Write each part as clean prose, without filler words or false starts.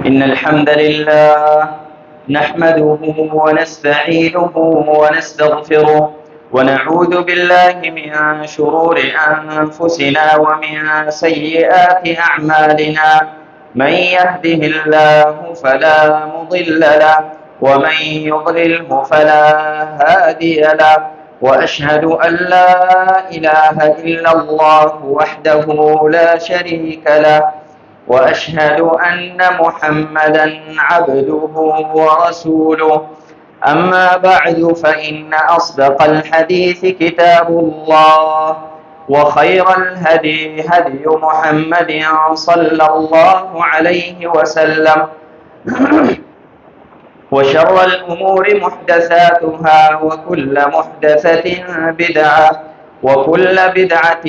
إن الحمد لله نحمده ونستعينه ونستغفره ونعوذ بالله من شرور أنفسنا ومن سيئات أعمالنا. من يهده الله فلا مضل له ومن يضلله فلا هادي له، وأشهد أن لا إله إلا الله وحده لا شريك له، وأشهد أن محمدا عبده ورسوله. أما بعد فإن أصدق الحديث كتاب الله، وخير الهدي هدي محمد صلى الله عليه وسلم، وشر الأمور محدثاتها وكل محدثة بدعة وكل بدعة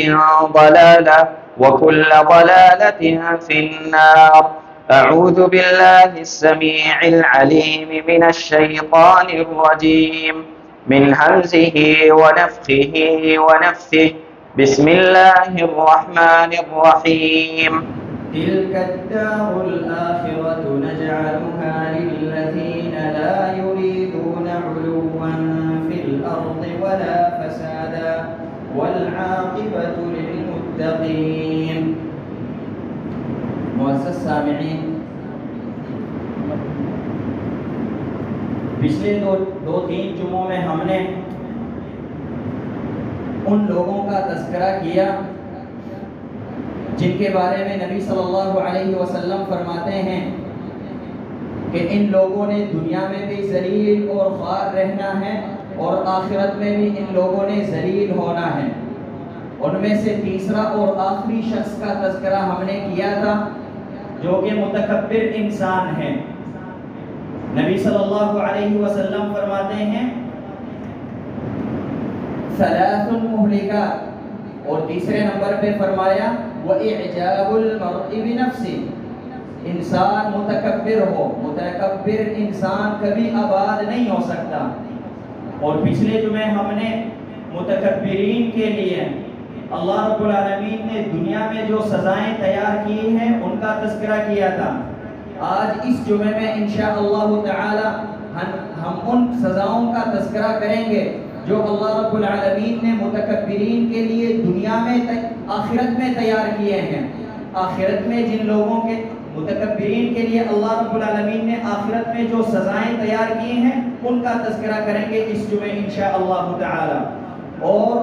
ضلالة وكل ضلالة في النار. أعوذ بالله السميع العليم من الشيطان الرجيم من همزه ونفخه ونفثه. بسم الله الرحمن الرحيم. تلك الدار الآخرة نجعلها للذين لا يريدون علوا في الأرض ولا فسادا والعاقبة للمتقين. معزز سامعین، پچھلے دو تین جمعوں میں ہم نے ان لوگوں کا تذکرہ کیا جن کے بارے میں نبی صلی اللہ علیہ وسلم فرماتے ہیں کہ ان لوگوں نے دنیا میں بھی ذلیل اور خوار رہنا ہے اور آخرت میں بھی ان لوگوں نے ذلیل ہونا ہے. ان میں سے تیسرا اور آخری شخص کا تذکرہ ہم نے کیا تھا جو کہ متکبر انسان ہے. نبی صلی اللہ علیہ وسلم فرماتے ہیں ثلاث مہلکات، اور تیسرے نمبر پہ فرمایا وَإِعْجَابُ الْمَرْءِ بِنَفْسِهِ. انسان متکبر ہو، متکبر انسان کبھی آباد نہیں ہو سکتا. اور پچھلے جمعے ہم نے متکبرین کے لیے اللہ رب العالمین نے دنیا میں جو سزائیں تیار کی ہیں ان کا تذکرہ کیا تھا. آج اس جمعے میں انشاءاللہ تعالی ہم ان سزاؤں کا تذکرہ کریں گے جو اللہ رب العالمین نے متکبرین کے لیے دنیا میں آخرت میں تیار کیے ہیں. آخرت میں جن لوگوں کے متکبرین کے لیے اللہ رب العالمین نے آخرت میں جو سزائیں تیار کی ہیں ان کا تذکرہ کریں گے اس جمعے انشاءاللہ تعالی. اور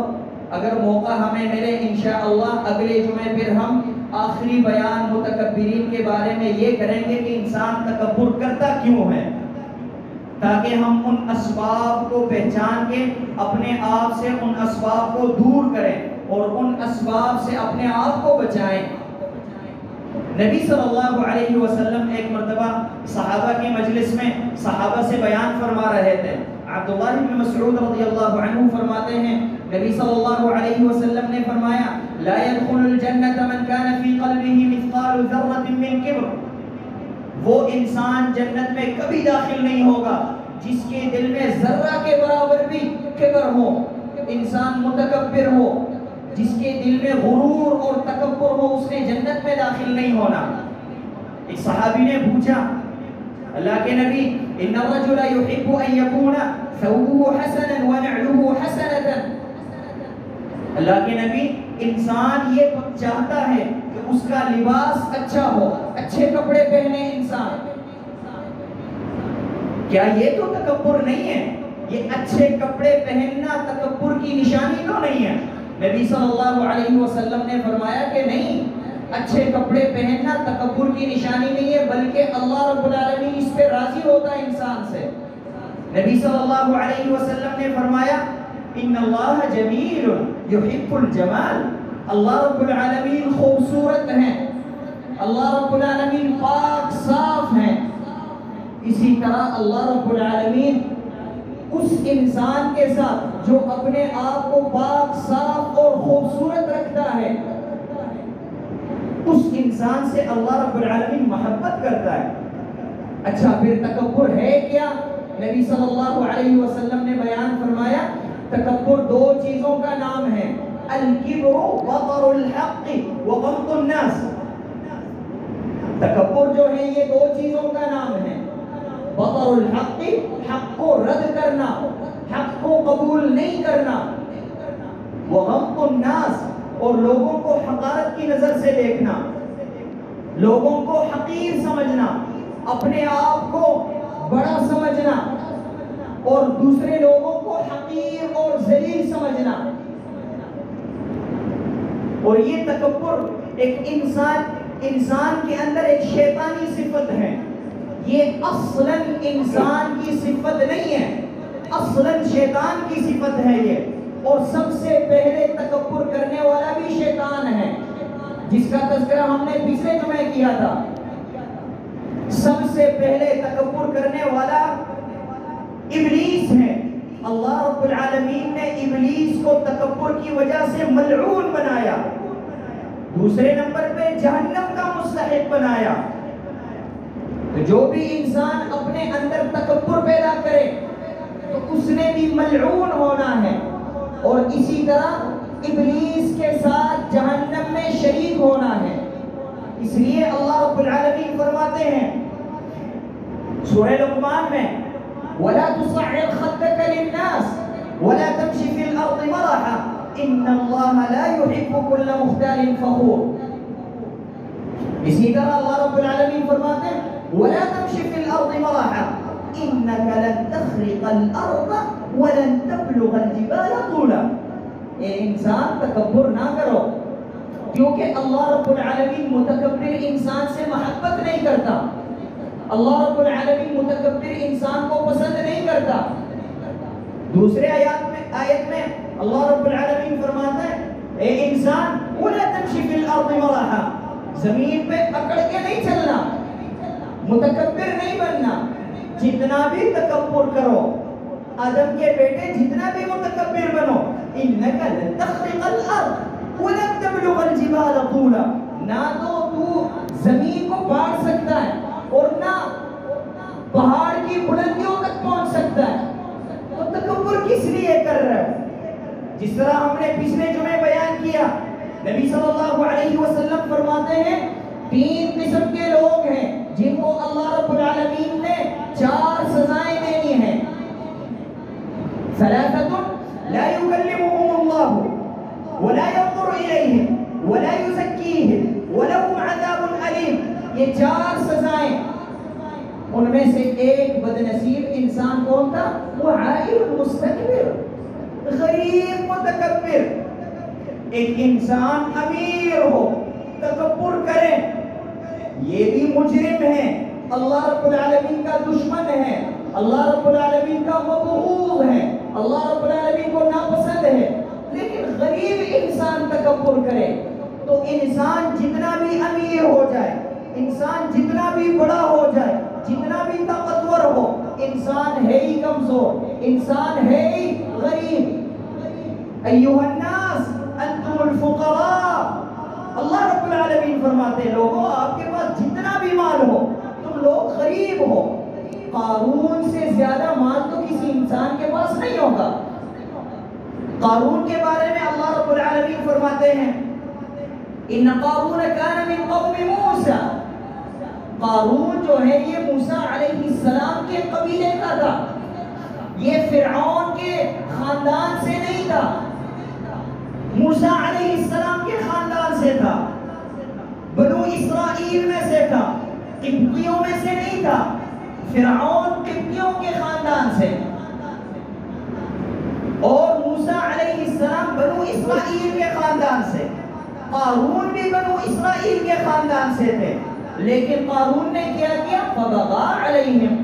اگر موقع ہمیں ملے انشاءاللہ اگلے جمعے پھر ہم آخری بیان متکبرین کے بارے میں یہ کریں گے کہ انسان تکبر کرتا کیوں ہے، تاکہ ہم ان اسباب کو پہچان کے اپنے آپ سے ان اسباب کو دور کریں اور ان اسباب سے اپنے آپ کو بچائیں. نبی صلی اللہ علیہ وسلم ایک مرتبہ صحابہ کی مجلس میں صحابہ سے بیان فرما رہے تھے. عبداللہ بن مسعود رضی اللہ عنہ فرماتے ہیں نبی صلی اللہ علیہ وسلم نے فرمایا لا يدخل الجنة من كان في قلبه مثقال ذرة من كبر. وہ انسان جنت میں کبھی داخل نہیں ہوگا جس کے دل میں ذرہ کے برابر بھی کبر ہو، انسان متکبر ہو، جس کے دل میں غرور اور تکبر ہو، اس نے جنت میں داخل نہیں ہونا. ایک صحابی نے پوچھا اللہ کے نبی ان الرجل يحب ان يكون ثوبه حسنا ونعله حسنة. اللہ کے نبی انسان یہ چاہتا ہے کہ اس کا لباس اچھا ہو، اچھے کپڑے پہنے انسان. کیا یہ تو تکبر نہیں ہے؟ یہ اچھے کپڑے پہننا تکبر کی نشانی تو نہیں ہے؟ نبی صلی اللہ علیہ وسلم نے فرمایا کہ نہیں، اچھے کپڑے پہننا تکبر کی نشانی نہیں ہے، بلکہ اللہ رب العالمین اس پہ راضی ہوتا ہے انسان سے. نبی صلی اللہ علیہ وسلم نے فرمایا ان اللہ جمیل یحب الجمال. اللہ رب العالمین خوبصورت ہیں، اللہ رب العالمین پاک صاف ہیں. اسی طرح اللہ رب العالمین اس انسان کے ساتھ جو اپنے آپ کو پاک صاف اور خوبصورت رکھتا ہے، اس انسان سے اللہ رب العالمین محبت کرتا ہے. اچھا پھر تکبر ہے کیا؟ نبی صلی اللہ علیہ وسلم نے بیان فرمایا تکبر دو چیزوں کا نام ہے، الکبر بطر الحق وغمط الناس. تکبر جو ہے یہ دو چیزوں کا نام ہے، بطر الحق، حق کو رد کرنا، حق کو قبول نہیں کرنا، وغمط الناس، اور لوگوں کو حقارت کی نظر سے دیکھنا، لوگوں کو حقیر سمجھنا، اپنے آپ کو بڑا سمجھنا اور دوسرے لوگوں کو حقیر اور ذلیل سمجھنا۔ اور یہ تکبر ایک انسان کے اندر ایک شیطانی صفت ہے، یہ اصلاً انسان کی صفت نہیں ہے، اصلاً شیطان کی صفت ہے یہ، اور سب سے پہلے تکبر کرنے والا بھی شیطان ہے، جس کا تذکرہ ہم نے پچھلے جمعے کیا تھا۔ سب سے پہلے تکبر کرنے والا ابلیس ہے۔ اللہ رب العالمین نے ابلیس کو تکبر کی وجہ سے ملعون بنایا، دوسرے نمبر پہ جہنم کا مستحق بنایا۔ تو جو بھی انسان اپنے اندر تکبر پیدا کرے تو اس نے بھی ملعون ہونا ہے، اور اسی طرح ابلیس کے ساتھ جہنم میں شریک ہونا ہے۔ اس لیے اللہ رب العالمین فرماتے ہیں سورہ لقمان میں، وَلَا تُصَعِّرْ خَدَّكَ لِلنَّاسِ وَلَا تَمْشِ فِي الْأَرْضِ مَرَحًا إِنَّ اللَّهَ لَا يُحِبُّ كُلَّ مُخْتَالٍ فَخُورٍ۔ اسی طرح اللہ رب العالمین فرماتے ہیں وَلَا تَمْشِ فِي الْأَرْضِ مَرَحًا إِنَّكَ لَن تَخْرِقَ الْأَرْضَ وَلَن تَبْلُغَ الْجِبَالَ طُولًا۔ اے انسان تکبر نہ کرو، کیونکہ اللہ رب العالمین متکبر انسان سے محبت نہیں کرتا، اللہ رب العالمین متکبر انسان کو پسند نہیں کرتا۔ دوسرے آیت میں اللہ رب العالمین فرماتا ہے اے انسان وَلَا تَمْشِ فِي الْأَرْضِ مَرَحًا، زمین پہ اکڑ کے نہیں چلنا، متکبر نہیں بننا۔ جتنا بھی تکبر کرو، آدم کے بیٹے جتنا بھی متکبر بنو، إِنَّكَ لَن تَخْرِقَ الْأَرْضَ وَلَن تَبْلُغَ الْجِبَالَ طُولًا، نہ تو زمین کو پاڑ سکتا ہے اور نہ پہاڑ کی بلندیوں تک پہنچ سکتا ہے، تو تکبر کس لیے کر رہا ہے؟ جس طرح ہم نے پچھلے جمعے بیان کیا، نبی صلی اللہ علیہ وسلم فرماتے ہیں 3 قسم کے لوگ ہیں جن کو اللہ رب العالمین نے 4 سزائیں دینی ہیں۔ ثلاثة لا يكلمهم الله ولا ينظر إليهم ولا يزكيهم ولهم عذاب أليم۔ یہ 4 سزائیں، ان میں سے ایک بدنصیب انسان کون تھا؟ وہ عائل مستکبر، غریب متکبر۔ ایک انسان امیر ہو، تکبر کرے، یہ بھی مجرم ہے، اللہ رب العالمین کا دشمن ہے، اللہ رب العالمین کا مبغوض ہے، اللہ رب العالمین کو ناپسند ہے۔ لیکن غریب انسان تکبر کرے تو انسان جتنا بھی امیر ہو جائے، انسان جتنا بھی بڑا ہو جائے، جتنا بھی طاقتور ہو، انسان ہے ہی کمزور، انسان ہے ہی غریب۔ ایھا الناس انتم الفقراء، اللہ رب العالمین فرماتے ہیں لوگوں آپ کے پاس جتنا بھی مال ہو تم لوگ غریب ہو۔ قارون سے زیادہ مال تو کسی انسان کے پاس نہیں ہوگا۔ قارون کے بارے میں اللہ رب العالمین فرماتے ہیں ان قارون کان من قوم موسیٰ، قارون جو ہے یہ موسیٰ علیہ السلام کے قبیلے کا تھا، یہ فرعون کے خاندان سے نہیں تھا، موسیٰ علیہ السلام کے خاندان سے تھا، بنو اسرائیل میں سے تھا، قبطیوں میں سے نہیں تھا، فرعون قبطیوں کے خاندان سے، اور موسیٰ علیہ السلام بنو اسرائیل کے خاندان سے۔ قارون بھی بنو اسرائیل کے خاندان سے تھے، لیکن قارون نے کیا کیا؟ فبغى علیہم،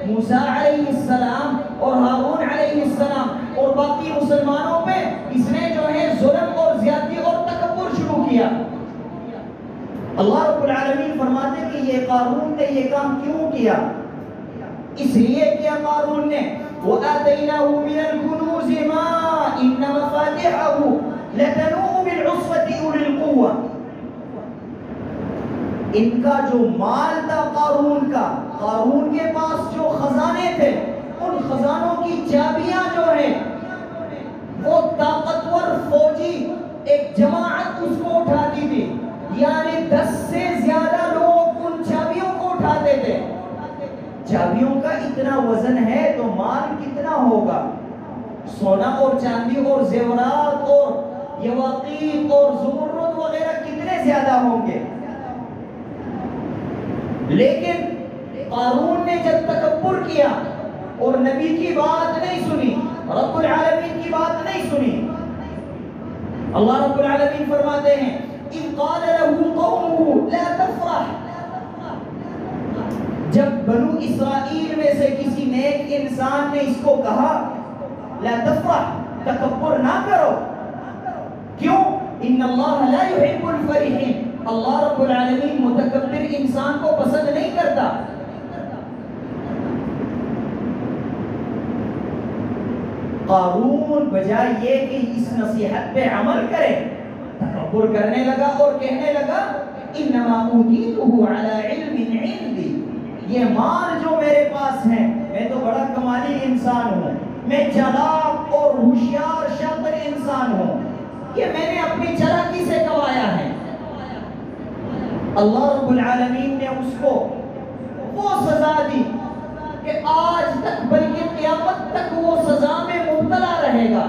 موسیٰ علیہ السلام اور ہارون علیہ السلام اور باقی مسلمانوں پہ اس نے جو ہے ظلم اور زیادتی اور تکبر شروع کیا۔ اللہ رب العالمین فرماتے ہیں کہ یہ قارون نے یہ کام کیوں کیا؟ اس لیے کیا قارون نے وَآتَيْنَاهُ مِنَ الْكُنُوزِ مَا إِنَّ مَفَاتِحَهُ لَتَنُوءُ بِالْعُصْبَةِ أُولِي الْقُوَّةِ۔ ان کا جو مال تھا قارون کا، قارون کے پاس جو خزانے تھے، ان خزانوں کی چابیاں جو ہیں وہ طاقتور فوجی ایک جماعت اس کو اٹھاتی تھی، یعنی 10 سے زیادہ لوگ ان اٹھاتے تھے. چابیوں کا اتنا وزن ہے تو مال کتنا ہوگا؟ سونا اور چاندی اور زیورات اور یواقیت اور زمرد وغیرہ کتنے زیادہ ہوں گے. لیکن قارون نے جب تکبر کیا اور نبی کی بات نہیں سنی، رب العالمین کی بات نہیں سنی، اللہ رب العالمین فرماتے ہیں اِذْ قَالَ لَهُ قَوْمُهُ لَا تَفْرَحْ. جب بنو اسرائیل میں سے کسی نیک انسان نے اس کو کہا لا تفرح، تکبر نہ کرو. کیوں؟ ان اللہ لا يحب الفرحین، اللہ رب العالمین متکبر انسان کو پسند نہیں کرتا. قارون بجائے یہ کہ اس نصیحت پہ عمل کرے، تکبر کرنے لگا اور کہنے لگا انما اوتیتہ علی علم عندی، یہ مال جو میرے پاس ہے، میں تو بڑا کمالی انسان ہوں، میں چالاک اور ہوشیار شاطر انسان ہوں، یہ میں نے اپنی چالاکی سے کمایا ہے. اللہ رب العالمین نے اس کو وہ سزا دی کہ آج تک بلکہ قیامت تک وہ سزا میں مبتلا رہے گا.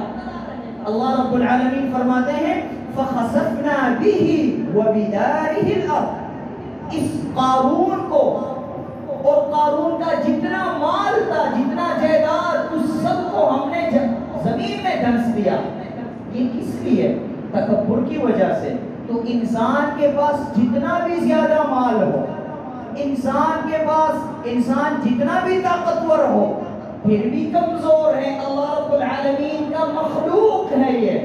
اللہ رب العالمین فرماتے ہیں فَخَسَفْنَا بِهِ وَبِدَارِهِ الْأَرْضِ. اس قارون کو اور قارون کا جتنا مال تھا، جتنا جائیداد، اس سب کو ہم نے زمین میں دھنس دیا. یہ کس لیے؟ تکبر کی وجہ سے. تو انسان کے پاس جتنا بھی زیادہ مال ہو، انسان کے پاس انسان جتنا بھی طاقتور ہو، پھر بھی کمزور ہے. اللہ رب العالمین کا مخلوق ہے یہ.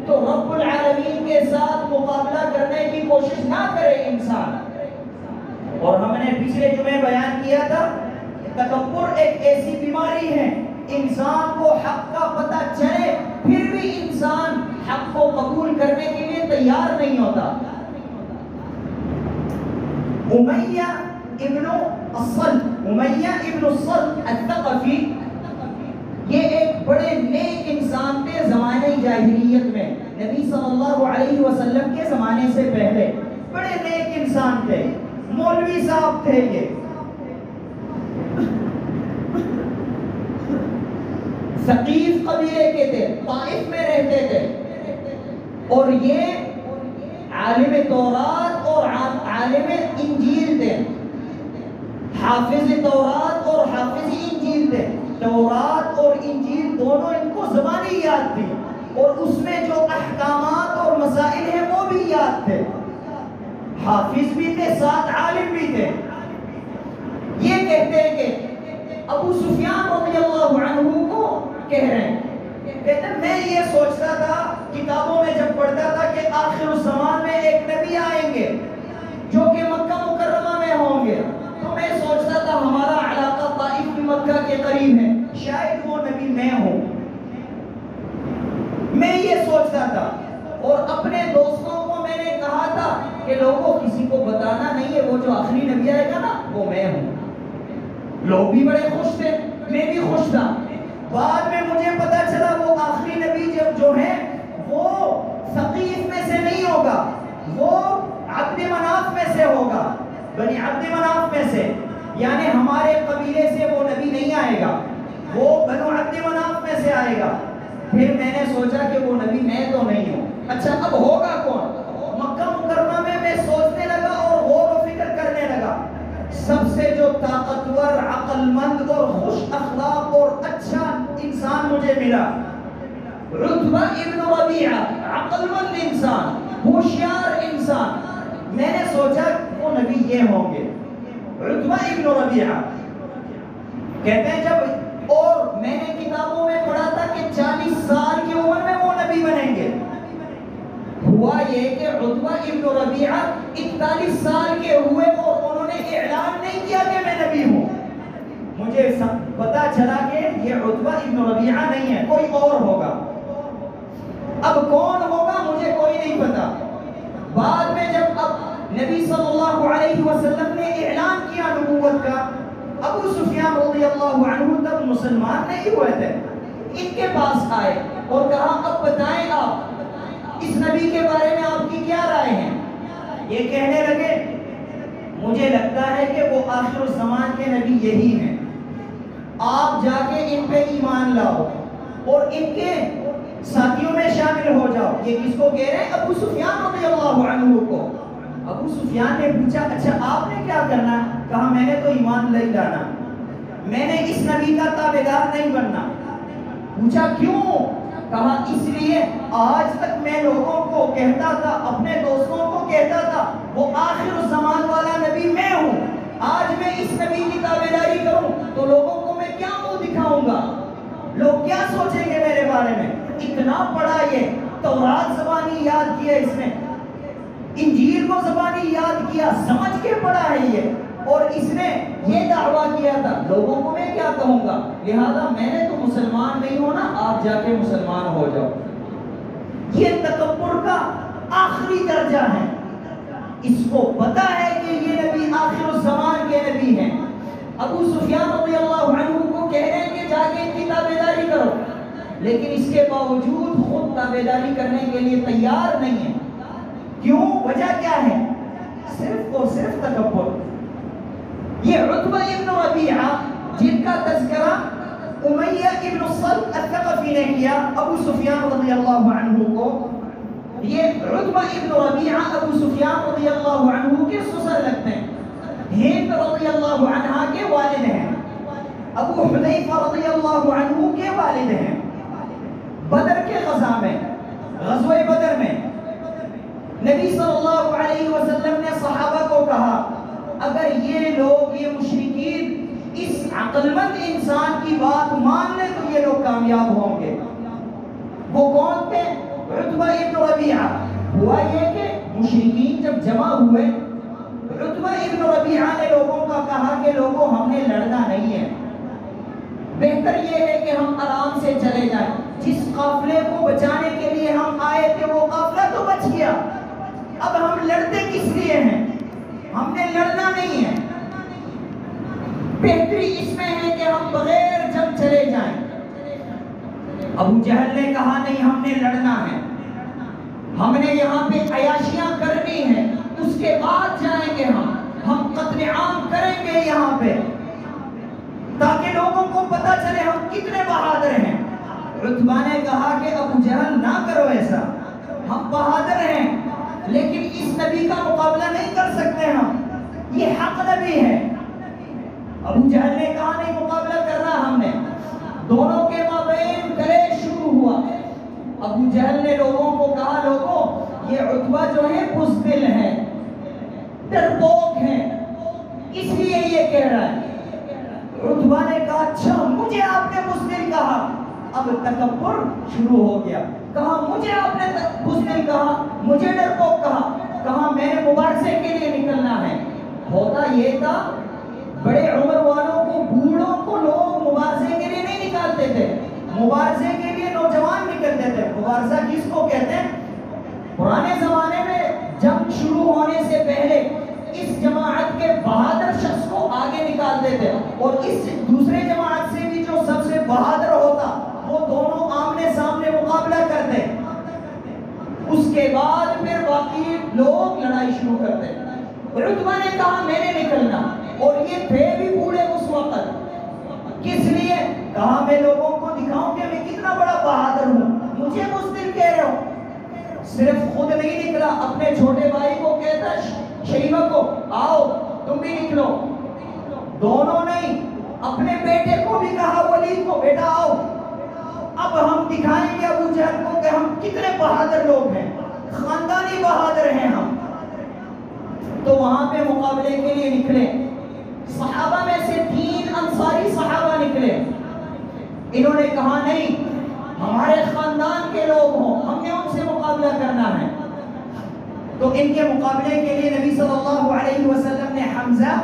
تو رب العالمین کے ساتھ مقابلہ کرنے کی کوشش نہ کرے انسان. اور ہم نے پچھلے جمعے بیان کیا تھا تکبر ایک ایسی بیماری ہے، انسان کو حق کا پتہ چلے پھر بھی انسان حق کو قبول کرنے کے لیے تیار نہیں ہوتا. امیہ ابن الصلت الثقفی، یہ ایک بڑے نیک انسان تھے زمانے جاہلیت میں، نبی صلی اللہ علیہ وسلم کے زمانے سے پہلے. بڑے نیک انسان تھے، مولوی صاحب تھے. یہ ثقیف قبیلے کے تھے، طائف میں رہتے تھے، اور یہ عالم تورات اور عالم انجیل تھے. حافظ تورات اور حافظ انجیل تھے. تورات اور انجیل دونوں ان کو زبانی یاد تھی، اور اس میں جو احکامات اور مسائل ہیں وہ بھی یاد تھے. حافظ بھی تھے، ساتھ عالم بھی تھے. یہ کہتے ہیں کہ ابو سفیان رضی اللہ عنہ کو کہہ رہے ہیں، کہتے ہیں میں یہ سوچتا تھا کتابوں میں جب پڑھتا تھا کہ آخر الزمان میں ایک نبی آئیں گے جو کہ مکہ مکرمہ میں ہوں گے، تو میں سوچتا تھا ہمارا علاقہ طائف بھی مکہ کے قریب ہے، شاید وہ نبی میں ہوں. میں یہ سوچتا تھا، اور اپنے دوستوں کو میں نے کہا تھا کہ لوگوں کسی کو بتانا نہیں ہے، وہ جو آخری نبی آئے گا نا وہ میں ہوں. لوگ بھی بڑے خوش تھے، میں بھی خوش تھا. بعد میں مجھے پتا چلا وہ آخری نبی جو ہے وہ ثقیف میں سے نہیں ہوگا، وہ عبد مناف میں سے ہوگا، بنی عبد مناف میں سے. یعنی ہمارے قبیلے سے وہ نبی نہیں آئے گا، وہ بنو عبد مناف میں سے آئے گا. پھر میں نے سوچا کہ وہ نبی میں تو نہیں ہوں. اچھا اب ہوگا کون؟ مکہ مکرمہ میں میں سوچنے لگا اور غور و فکر کرنے لگا. سب سے جو طاقتور، عقل مند اور خوش اخلاق اور اچھا انسان مجھے ملا، عتبہ ابن ربیعہ. عقل مند انسان، ہوشیار انسان. میں نے سوچا وہ نبی یہ ہوں گے، عتبہ ابن ربیعہ. کہتے ہیں جب، اور میں نے کتابوں میں پڑھا تھا کہ 40 سال کی عمر میں وہ نبی بنیں گے. ہوا یہ کہ عتبہ ابن ربیعہ 41 سال کے ہوئے اور انہوں نے اعلان نہیں کیا کہ میں نبی ہوں. مجھے پتا چلا کہ یہ عتبہ ابن ربیعہ نہیں ہے، کوئی اور ہوگا. اب کون ہوگا مجھے کوئی نہیں پتا. بعد میں جب اب نبی صلی اللہ علیہ وسلم نے اعلان کیا نبوت کا، ابو سفیان رضی اللہ عنہ تب مسلمان نہیں ہوئے تھے، ان کے پاس آئے اور کہا اب بتائیں آپ اس نبی کے بارے میں آپ کی کیا رائے ہیں. یہ کہنے لگے مجھے لگتا ہے کہ وہ آخر الزمان کے نبی یہی ہیں، آپ جا کے ان پہ ایمان لاؤ اور ان کے ساتھیوں میں شامل ہو جاؤ۔ یہ کس کو کہہ رہے ہیں؟ ابو سفیان رضی اللہ عنہ کو۔ ابو سفیان نے پوچھا اچھا آپ نے کیا کرنا؟ کہا میں نے تو ایمان نہیں لانا، میں نے اس نبی کا تابعدار نہیں بننا۔ پوچھا کیوں؟ کہا اس لیے آج تک میں لوگوں کو کہتا تھا، اپنے دوستوں کو کہتا تھا وہ آخر الزمان والا نبی میں ہوں، آج میں اس نبی کی تابعداری کروں تو لوگوں کو میں کیا منہ دکھاؤں گا، لوگ کیا سوچیں گے میرے بارے میں۔ اتنا پڑھا، یہ تورات زبانی یاد کیا اس نے، انجیل کو زبانی یاد کیا، سمجھ کے پڑھا ہے یہ، اور اس نے یہ دعویٰ کیا تھا لوگوں کو میں کیا کہوں گا، لہذا میں نے تو مسلمان نہیں ہونا، آپ جا کے مسلمان ہو جاؤ۔ یہ تکبر کا آخری درجہ ہے۔ اس کو پتا ہے کہ یہ نبی آخر الزمان کے نبی ہیں۔ ابو سفیان رضی اللہ عنہ کو کہہ رہے ہیں کہ جا کے ان کی تابعداری کرو، لیکن اس کے باوجود خود تابعداری کرنے کے لیے تیار نہیں ہے۔ کیوں؟ وجہ کیا ہے؟ صرف اور صرف تکبر۔ یہ عتبہ ابن ربیعہ جن کا تذکرہ امیہ ابن الصلت الثقفی نے کیا ابو سفیان رضی اللہ عنہ کو، یہ عتبہ ابن ربیعہ ابو سفیان رضی اللہ عنہ کے سسر لگتے ہیں، ہند رضی اللہ عنہ کے والد ہیں، ابو حذیفہ رضی اللہ عنہ کے والد ہیں۔ بدر کے غزوہ میں، غزوہ بدر میں نبی صلی اللہ علیہ وسلم نے صحابہ کو کہا اگر یہ لوگ، یہ مشرکین اس عقل مند انسان کی بات مان لیں تو یہ لوگ کامیاب ہوں گے۔ وہ کون تھے؟ عتبہ ابن ربیعہ۔ ہوا یہ کہ مشرکین جب جمع ہوئے، عتبہ ابن ربیعہ نے لوگوں کا کہا کہ لوگوں ہم نے لڑنا نہیں ہے، بہتر یہ ہے کہ ہم آرام سے چلے جائیں، جس قافلے کو بچانے کے لیے ہم آئے تھے وہ قافلہ تو بچ گیا، اب ہم لڑتے کس لیے ہیں؟ ہم نے لڑنا نہیں ہے، بہتری اس میں ہے کہ ہم بغیر جنگ چلے جائیں۔ ابو جہل نے کہا نہیں، ہم نے لڑنا ہے، ہم نے یہاں پہ عیاشیاں کرنی ہے، اس کے بعد جائیں گے، ہم قتل عام کریں گے یہاں پہ تاکہ لوگوں کو پتہ چلے ہم کتنے بہادر ہیں۔ عتبہ نے کہا کہ ابو جہل نہ کرو ایسا، ہم بہادر ہیں لیکن اس نبی کا مقابلہ نہیں کر سکتے، ہم یہ حق نبی ہے۔ ابو جہل نے کہا نہیں مقابلہ کرنا ہم نے، دونوں کے مابین کلیش شروع ہوا۔ ابو جہل نے لوگوں کو کہا لوگوں یہ عتبہ جو ہے بزدل ہے، ڈرپوک ہے، اس لیے یہ کہہ رہا ہے۔ عتبہ نے کہا اچھا مجھے آپ نے بزدل کہا، اب تکبر شروع ہو گیا، کہا مجھے آپ نے بزدل کہا، مجھے ڈرپوک کہا میں نے مبارزے کے لیے نکلنا ہے۔ ہوتا یہ تھا بڑے عمر والوں کو، بوڑھوں کو لوگ مبارزے کے لیے نہیں نکالتے تھے، مبارزے کے لیے نوجوان نکلتے تھے۔ مبارزہ کس کو کہتے ہیں؟ پرانے زمانے میں جنگ شروع ہونے سے پہلے اس جماعت کے بہادر شخص کو آگے نکالتے تھے اور اس دوسرے جماعت سے بھی جو سب سے بہادر ہوتا وہ دونوں آمنے سامنے مقابلہ کرتے، اس کے بعد پھر باقی لوگ لڑائی شروع کرتے۔ عتبہ نے کہا میں نے نکلنا، اور یہ تھے بھی بوڑھے اس وقت، کس لیے؟ کہا میں لوگوں کو دکھاؤں کہ میں کتنا بڑا بہادر ہوں، مجھے بزدل کہہ رہے ہو۔ صرف خود نہیں نکلا، اپنے چھوٹے بھائی کو کہتا شیبہ کو آؤ تم بھی نکلو، دونوں نہیں، اپنے بیٹے کو بھی کہا ولید کو بیٹا آؤ، اب ہم دکھائیں گے ابو جہل کو کہ ہم کتنے بہادر لوگ ہیں، خاندانی بہادر ہیں ہم۔ تو وہاں پہ مقابلے کے لیے نکلے، صحابہ میں سے 3 انصاری صحابہ نکلے، انہوں نے کہا نہیں ہمارے خاندان کے لوگ ہوں، ہم نے ان سے مقابلہ کرنا ہے۔ تو ان کے مقابلے کے لیے نبی صلی اللہ علیہ وسلم نے حمزہ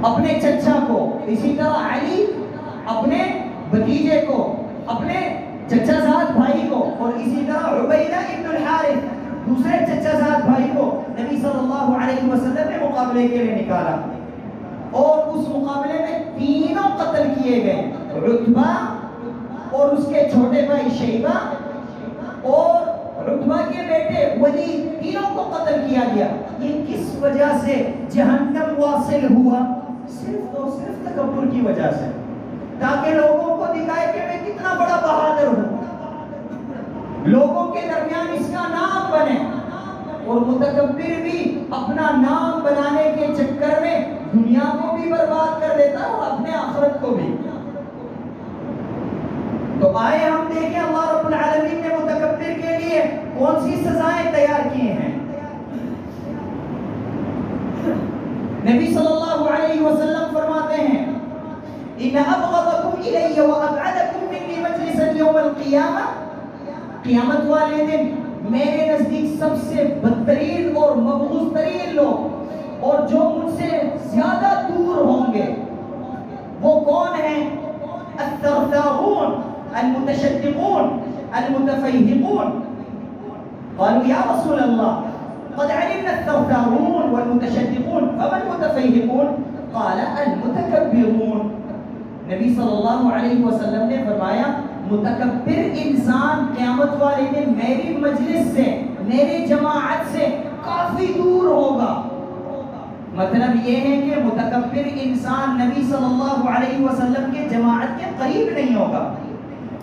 اپنے چچا کو، اسی طرح علی اپنے بھتیجے کو، اپنے چچا زاد بھائی کو، اور اسی طرح عبیدہ ابن الحارث دوسرے چچا زاد بھائی کو نبی صلی اللہ علیہ وسلم نے مقابلے کے لیے نکالا، اور اس مقابلے میں تینوں قتل کیے گئے، عتبہ اور اس کے چھوٹے بھائی شیبہ اور عتبہ کے بیٹے ولید، تینوں کو قتل کیا گیا۔ یہ کس وجہ سے جہنم واصل ہوا؟ صرف اور صرف تکبر کی وجہ سے، تاکہ لوگوں کو دکھائے کہ میں کتنا بڑا بہادر ہوں، لوگوں کے درمیان اس کا نام بنے۔ اور متکبر بھی اپنا نام بنانے کے چکر میں دنیا کو بھی برباد کر دیتا ہے اور اپنے آخرت کو بھی۔ تو آئے ہم دیکھیں اللہ رب العالمین نے متکبر کے لیے کون سی سزائیں تیار کی ہیں۔ نبی صلی اللہ علیہ وسلم فرماتے ہیں ان ابغضکم الی وابعدکم منی مجلسا یوم القیامہ، قیامت والے دن میرے نزدیک سب سے بدترین اور مبغوض ترین لوگ اور جو مجھ سے زیادہ دور ہوں گے وہ کون ہیں؟ الثرثارون المتشدقون المتفیہقون۔ قالوا یا رسول اللہ قد علمنا الثرثارون والمتشدقون فما المتفیہقون؟ قال المتکبرون۔ نبی صلی اللہ علیہ وسلم نے فرمایا متکبر انسان قیامت والے دن میری مجلس سے، میری جماعت سے کافی دور ہوگا۔ مطلب یہ ہے کہ متکبر انسان نبی صلی اللہ علیہ وسلم کے جماعت کے قریب نہیں ہوگا،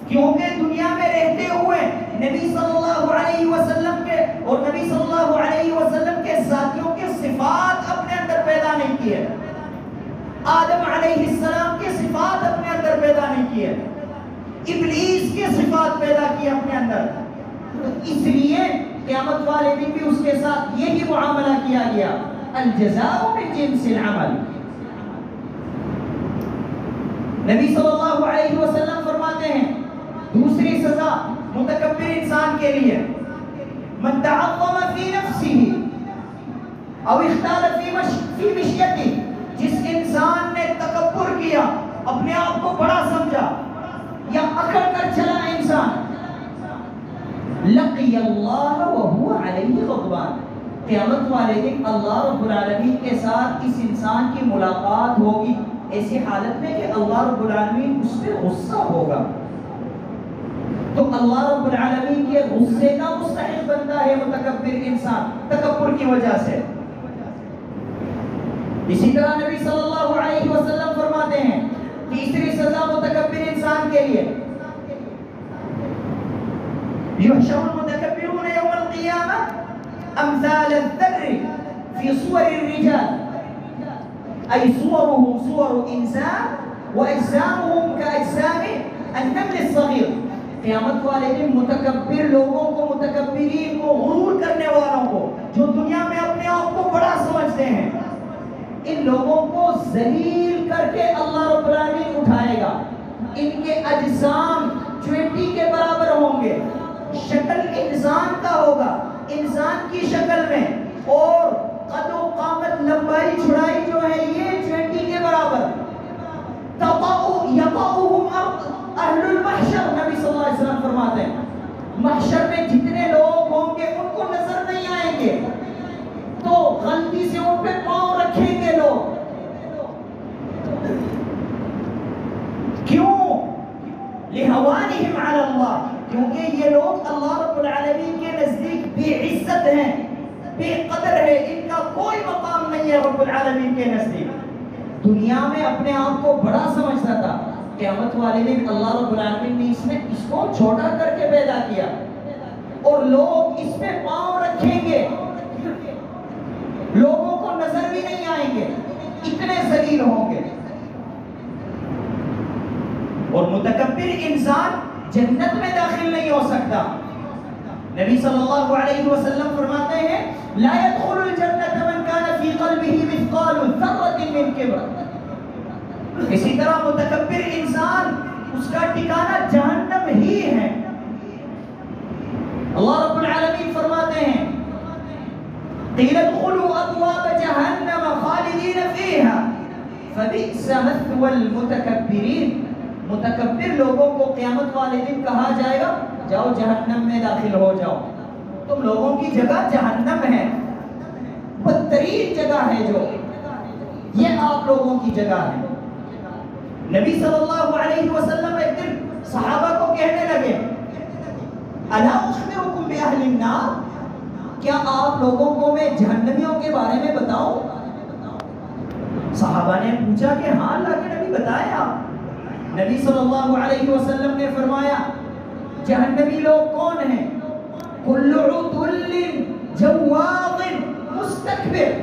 کیونکہ دنیا میں رہتے ہوئے نبی صلی اللہ علیہ وسلم کے اور نبی صلی اللہ علیہ وسلم کے ساتھیوں کے صفات اپنے اندر پیدا نہیں کیے، آدم علیہ السلام کے صفات اپنے اندر پیدا نہیں کیے، ابلیس کے صفات پیدا کی اپنے اندر، تو اس لیے قیامت والے دن بھی اس کے ساتھ یہی معاملہ کیا گیا، الجزاء من جنس العمل۔ نبی صلی اللہ علیہ وسلم فرماتے ہیں دوسری سزا متکبر انسان کے لیے، من تعظم فی نفسه او اختال فی مشیته، جس انسان نے تکبر کیا، اپنے آپ کو بڑا سمجھا یا اکڑ کر چلا انسان، لقی اللہ وہو علیہ غضبان، قیامت والے دن اللہ رب العالمین کے ساتھ اس انسان کی ملاقات ہوگی ایسی حالت میں کہ اللہ رب العالمین اس پہ غصہ ہوگا۔ تو اللہ رب العالمین کے غصے کا مستحق بنتا ہے متکبر انسان تکبر کی وجہ سے۔ اسی طرح نبی صلی اللہ علیہ وسلم فرماتے ہیں تیسری سزا متکبر انسان کے لیے، یحشر المتکبرون یوم القیامہ امثال الذر فی صور الرجال، ای صورهم صور انسان واجسامهم کاجسام النمل الصغیر۔ قیامت والے دن متکبر لوگوں کو، متکبرین کو، غرور کرنے والوں کو، جو دنیا میں اپنے آپ کو بڑا سمجھتے ہیں، ان لوگوں کو ذلیل کر کے اللہ رب العالمین اٹھائے گا۔ ان کے اجسام چونٹی کے برابر ہوں گے، شکل انسان کا ہوگا، انسان کی شکل میں، اور قد و قامت، لمبائی چھڑائی جو ہے یہ چونٹی کے برابر۔ یطأهم اہل المحشر، نبی صلی اللہ علیہ وسلم فرماتے ہیں محشر میں جتنے لوگ ہوں گے ان کو نظر نہیں آئیں گے، تو غلطی سے ان پہ پاؤں رکھیں گے لوگ۔ کیوں؟ لہوانہم علی اللہ، کیونکہ یہ لوگ اللہ رب العالمین کے نزدیک بے عزت ہیں، بے قدر ہے، ان کا کوئی مقام نہیں ہے رب العالمین کے نزدیک۔ دنیا میں اپنے آپ کو بڑا سمجھتا تھا، قیامت والے دن اللہ رب العالمین نے اس کو چھوٹا کر کے پیدا کیا، اور لوگ اس پہ پاؤں رکھیں گے، لوگوں کو نظر بھی نہیں آئیں گے، اتنے ذلیل ہوں گے۔ اور متکبر انسان جنت میں داخل نہیں ہو سکتا۔ نبی صلی اللہ علیہ وسلم فرماتے ہیں لا يدخل الجنة من كان في قلبه مثقال ذرة من کبر۔ اسی طرح متکبر انسان اس کا ٹھکانہ جہنم ہی ہے۔ اللہ رب العالمین فرماتے ہیں قیل ادخلوا ابواب جہنم خالدین فیہا فبئس مثوى المتکبرین۔ متکبر لوگوں کو قیامت والے دن کہا جائے گا جاؤ جہنم میں داخل ہو جاؤ، تم لوگوں کی جگہ جہنم ہے، بدترین جگہ ہے جو یہ آپ لوگوں کی جگہ ہے۔ نبی صلی اللہ علیہ وسلم ایک دن صحابہ کو کہنے لگے الا اخبرکم باہل النار، کیا آپ لوگوں کو میں جہنمیوں کے بارے میں بتاؤں؟ صحابہ نے پوچھا کہ ہاں اللہ کے نبی بتائیں آپ۔ نبی صلی اللہ علیہ وسلم نے فرمایا جہنمی لوگ کون ہیں؟ کل عتل جواظ مستکبر،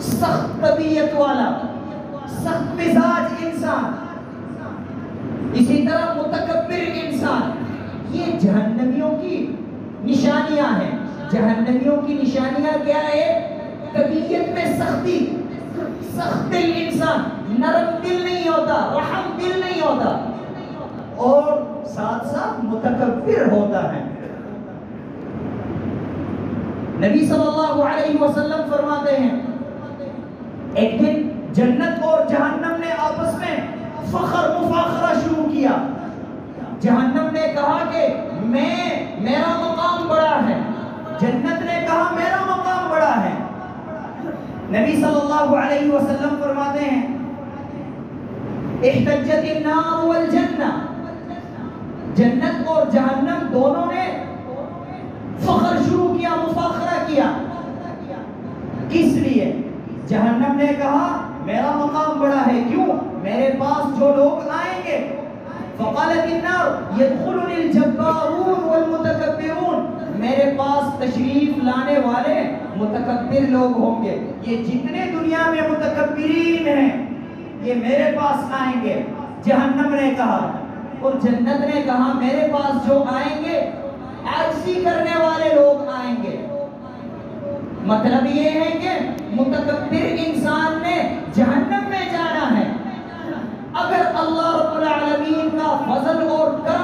سخت طبیعت والا، سخت مزاج انسان، اسی طرح متکبر انسان، یہ جہنمیوں کی نشانیاں ہیں۔ جہنمیوں کی نشانیاں کیا ہے؟ طبیعت میں سختی، سخت دل انسان، نرم دل نہیں ہوتا، رحم دل نہیں ہوتا، اور ساتھ ساتھ متکبر ہوتا ہے۔ نبی صلی اللہ علیہ وسلم فرماتے ہیں ایک دن جنت اور جہنم نے آپس میں فخر مفاخرہ شروع کیا۔ جہنم نے کہا کہ میرا مقام بڑا ہے، جنت نے کہا میرا مقام بڑا ہے۔ نبی صلی اللہ علیہ وسلم فرماتے ہیں احتجت النار والجنہ، جنت اور جہنم دونوں نے فخر شروع کیا، مفاخرہ کیا۔ کس لیے؟ جہنم نے کہا میرا مقام بڑا ہے، کیوں؟ میرے پاس جو لوگ آئیں گے، فقالت النار يدخلني الجبارون والمتکبرون، میرے پاس تشریف لانے والے متکبر لوگ ہوں گے، یہ جتنے دنیا میں متکبرین ہیں یہ میرے پاس آئیں گے۔ جہنم نے کہا، اور جنت نے کہا میرے پاس جو آئیں گے عاجزی کرنے والے لوگ آئیں گے۔ مطلب یہ ہے کہ متکبر انسان نے جہنم میں جانا ہے۔ اگر اللہ رب العالمین کا فضل اور کرم